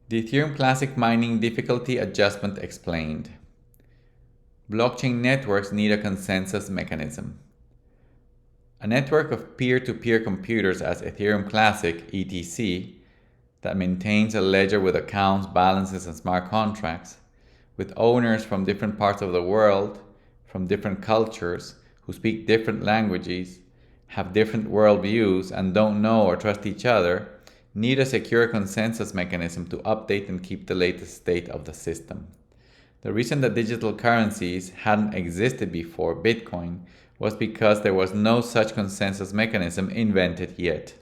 The Ethereum Classic mining difficulty adjustment explained. Blockchain networks need a consensus mechanism. A network of peer-to-peer computers as Ethereum Classic, ETC, that maintains a ledger with accounts, balances, and smart contracts, with owners from different parts of the world, from different cultures, who speak different languages, have different worldviews, and don't know or trust each other, need a secure consensus mechanism to update and keep the latest state of the system. The reason that digital currencies hadn't existed before Bitcoin was because there was no such consensus mechanism invented yet.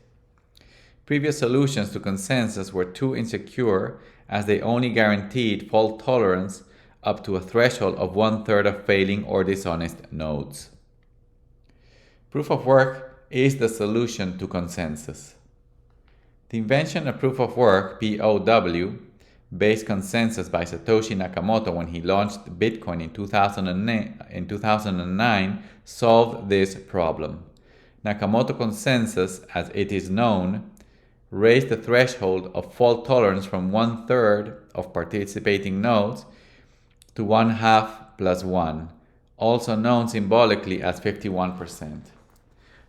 Previous solutions to consensus were too insecure as they only guaranteed fault tolerance up to a threshold of 1/3 of failing or dishonest nodes. Proof of work is the solution to consensus. The invention of proof of work, POW, based consensus by Satoshi Nakamoto when he launched Bitcoin in 2009 solved this problem. Nakamoto consensus, as it is known, raised the threshold of fault tolerance from 1/3 of participating nodes to 1/2 plus 1, also known symbolically as 51%.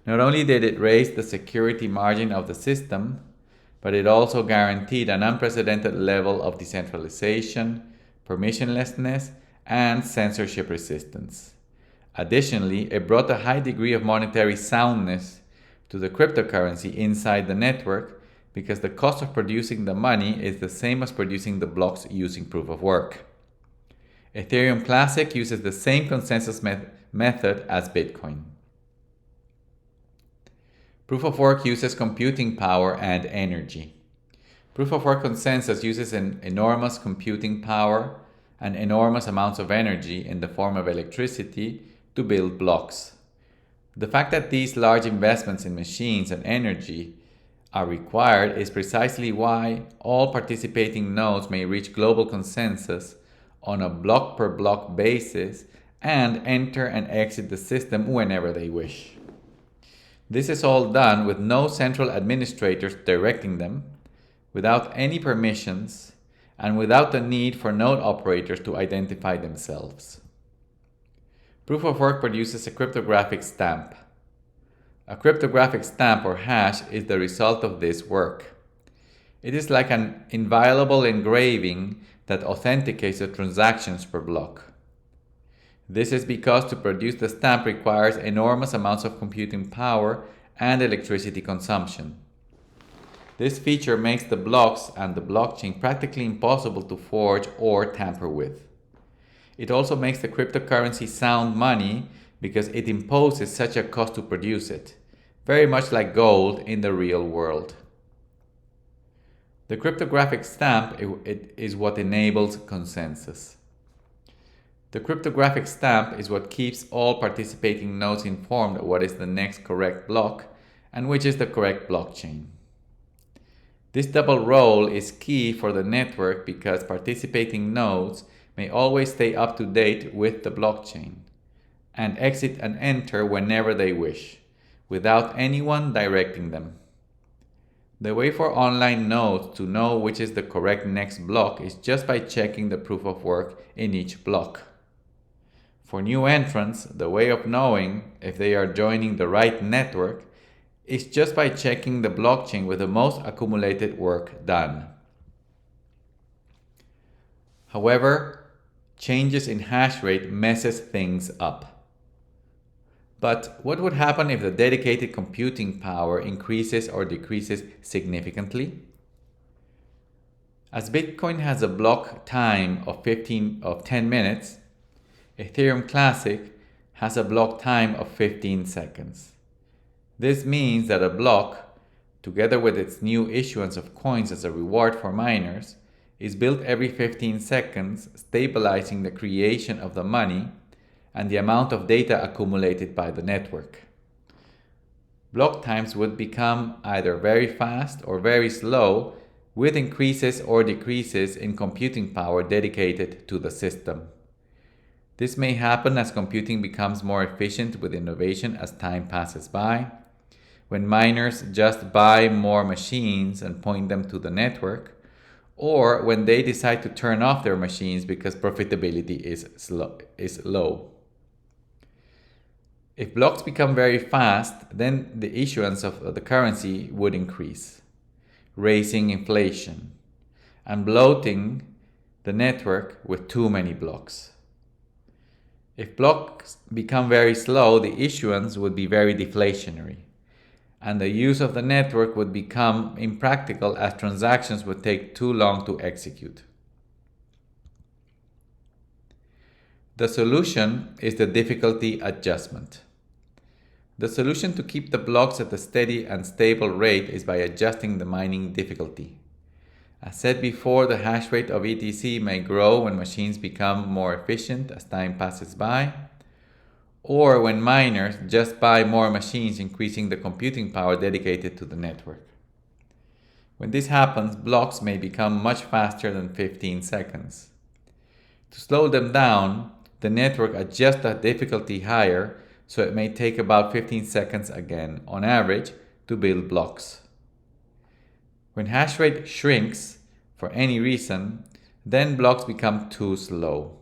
Not only did it raise the security margin of the system, but it also guaranteed an unprecedented level of decentralization, permissionlessness, and censorship resistance. Additionally, it brought a high degree of monetary soundness to the cryptocurrency inside the network because the cost of producing the money is the same as producing the blocks using proof of work. Ethereum Classic uses the same consensus method as Bitcoin. Proof of work uses computing power and energy. Proof of work consensus uses an enormous computing power and enormous amounts of energy in the form of electricity to build blocks. The fact that these large investments in machines and energy are required is precisely why all participating nodes may reach global consensus on a block per block basis and enter and exit the system whenever they wish. This is all done with no central administrators directing them, without any permissions, and without the need for node operators to identify themselves. Proof of work produces a cryptographic stamp. A cryptographic stamp or hash is the result of this work. It is like an inviolable engraving that authenticates the transactions per block. This is because to produce the stamp requires enormous amounts of computing power and electricity consumption. This feature makes the blocks and the blockchain practically impossible to forge or tamper with. It also makes the cryptocurrency sound money because it imposes such a cost to produce it, very much like gold in the real world. The cryptographic stamp is what enables consensus. The cryptographic stamp is what keeps all participating nodes informed of what is the next correct block and which is the correct blockchain. This double role is key for the network because participating nodes may always stay up to date with the blockchain and exit and enter whenever they wish, without anyone directing them. The way for online nodes to know which is the correct next block is just by checking the proof of work in each block. For new entrants, the way of knowing if they are joining the right network is just by checking the blockchain with the most accumulated work done. However, changes in hash rate messes things up. But what would happen if the dedicated computing power increases or decreases significantly? As Bitcoin has a block time of 10 minutes, Ethereum Classic has a block time of 15 seconds. This means that a block, together with its new issuance of coins as a reward for miners, is built every 15 seconds, stabilizing the creation of the money and the amount of data accumulated by the network. Block times would become either very fast or very slow, with increases or decreases in computing power dedicated to the system. This may happen as computing becomes more efficient with innovation as time passes by, when miners just buy more machines and point them to the network, or when they decide to turn off their machines because profitability is low. If blocks become very fast, then the issuance of the currency would increase, raising inflation and bloating the network with too many blocks. If blocks become very slow, the issuance would be very deflationary, and the use of the network would become impractical as transactions would take too long to execute. The solution is the difficulty adjustment. The solution to keep the blocks at a steady and stable rate is by adjusting the mining difficulty. As said before, the hash rate of ETC may grow when machines become more efficient as time passes by, or when miners just buy more machines, increasing the computing power dedicated to the network. When this happens, blocks may become much faster than 15 seconds. To slow them down, the network adjusts the difficulty higher, so it may take about 15 seconds again, on average, to build blocks. When hash rate shrinks for any reason, then blocks become too slow.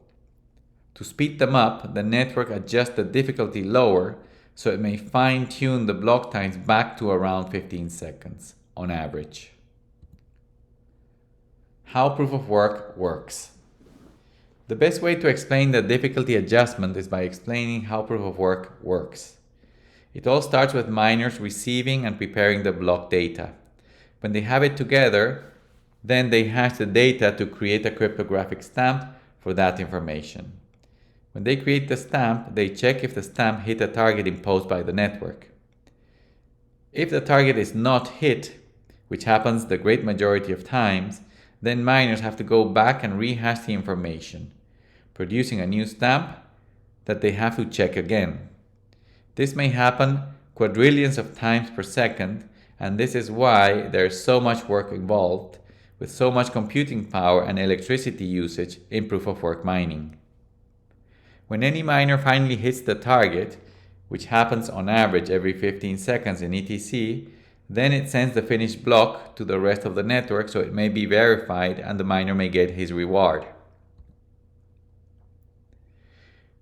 To speed them up, the network adjusts the difficulty lower, so it may fine-tune the block times back to around 15 seconds, on average. How proof of work works. The best way to explain the difficulty adjustment is by explaining how proof of work works. It all starts with miners receiving and preparing the block data. When they have it together, then they hash the data to create a cryptographic stamp for that information. When they create the stamp, they check if the stamp hit a target imposed by the network. If the target is not hit, which happens the great majority of times, then miners have to go back and rehash the information, producing a new stamp that they have to check again. This may happen quadrillions of times per second, and this is why there is so much work involved, with so much computing power and electricity usage in proof-of-work mining. When any miner finally hits the target, which happens on average every 15 seconds in ETC, then it sends the finished block to the rest of the network so it may be verified and the miner may get his reward.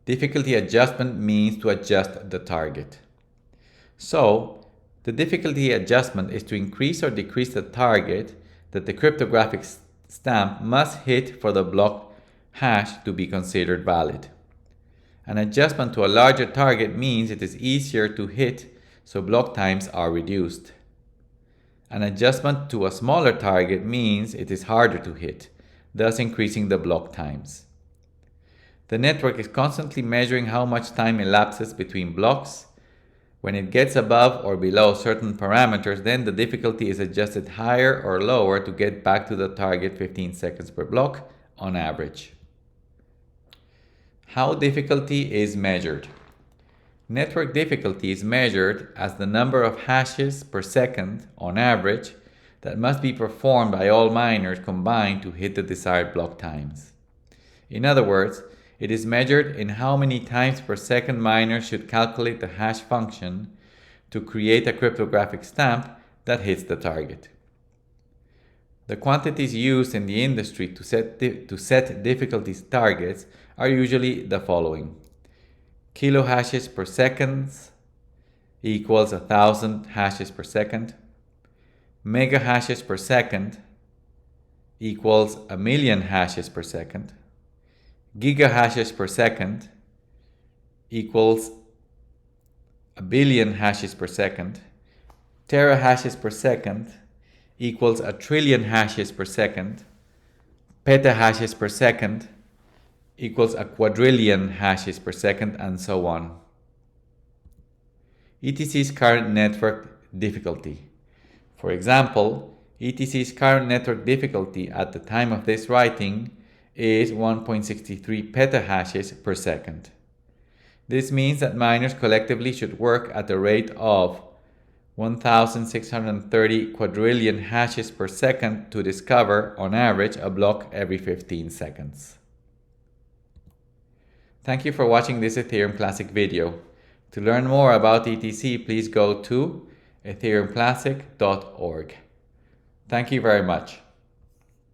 Difficulty adjustment means to adjust the target. So, the difficulty adjustment is to increase or decrease the target that the cryptographic stamp must hit for the block hash to be considered valid. An adjustment to a larger target means it is easier to hit, so block times are reduced. An adjustment to a smaller target means it is harder to hit, thus increasing the block times. The network is constantly measuring how much time elapses between blocks. When it gets above or below certain parameters, then the difficulty is adjusted higher or lower to get back to the target 15 seconds per block on average. How difficulty is measured. Network difficulty is measured as the number of hashes per second, on average, that must be performed by all miners combined to hit the desired block times. In other words, it is measured in how many times per second miners should calculate the hash function to create a cryptographic stamp that hits the target. The quantities used in the industry to set difficulty targets are usually the following. Kilohashes per second equals 1,000 hashes per second. Megahashes per second equals 1,000,000 hashes per second. Gigahashes per second equals 1,000,000,000 hashes per second. Terahashes per second equals 1,000,000,000,000 hashes per second. Petahashes per second equals 1,000,000,000,000 hashes per second, and so on. ETC's current network difficulty. For example, ETC's current network difficulty at the time of this writing is 1.63 petahashes per second. This means that miners collectively should work at the rate of 1,630 quadrillion hashes per second to discover, on average, a block every 15 seconds. Thank you for watching this Ethereum Classic video. To learn more about ETC, please go to ethereumclassic.org. Thank you very much.